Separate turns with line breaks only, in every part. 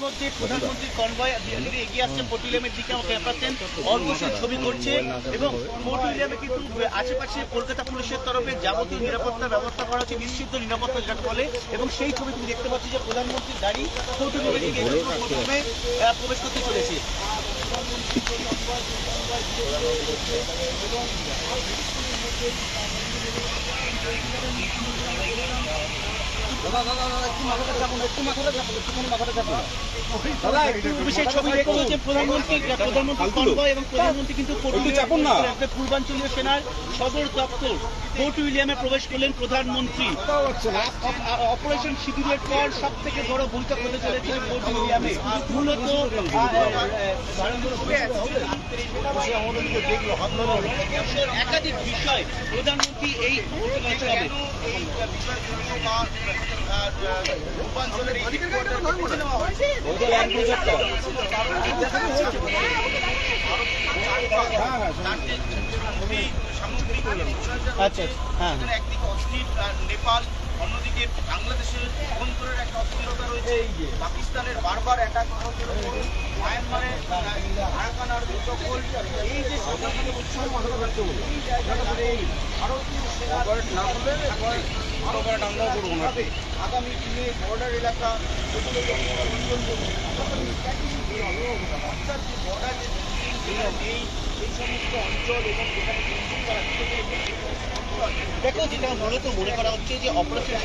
মধ্যে প্রধানমন্ত্রীর কনভয় ধীরে ধীরে এগিয়ে আসছেন ফোর্ট উইলিয়ামের দিকে। আমাকে দেখাচ্ছেন অল্পসের ছবি করছে এবং ফোর্ট উইলিয়ামে কিন্তু আশেপাশে কলকাতা পুলিশের তরফে যাবতীয় নিরাপত্তার ব্যবস্থা করা হচ্ছে, নিশ্চিত নিরাপত্তা যেটাকে বলে। এবং সেই ছবি তুমি দেখতে পাচ্ছি যে প্রধানমন্ত্রীর গাড়ি ফোর্ট উইলিয়ামের দিকে প্রবেশ করতে চলেছে। ছবি দেখছো যে প্রধানমন্ত্রী কনভয় এবং প্রধানমন্ত্রী কিন্তু পূর্বাঞ্চলীয় সেনার সদর দপ্তর ফোর্ট উইলিয়ামে প্রবেশ করলেন প্রধানমন্ত্রী। অপারেশন সিঁদুরের পর সব থেকে বড় বৈঠক হতে চলেছে ফোর্ট উইলিয়ামে। মূলত একাধিক বিষয় প্রধানমন্ত্রী এই একদিকে অস্থির নেপাল, অন্যদিকে বাংলাদেশের অভ্যন্তরের একটা অস্থিরতা রয়েছে, পাকিস্তানের বারবার অ্যাটাক, মায়ানমারের আরাকানার দখল, এই যে ভারতীয় আগামী দিনে বর্ডার এলাকা অর্থাৎ বর্ডার নেই এই সমস্ত অঞ্চল এবং দেখো যেটা মূলত মনে করা হচ্ছে যে অপারেশন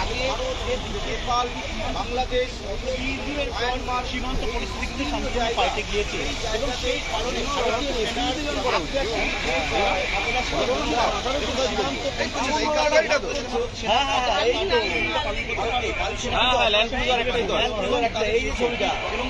আগে নেপাল, বাংলাদেশ, মায়ানমার সীমান্ত পরিস্থিতি কিন্তু সম্পূর্ণ পাল্টে গিয়েছে এবং সেই কারণে এই যে ছবিটা এবং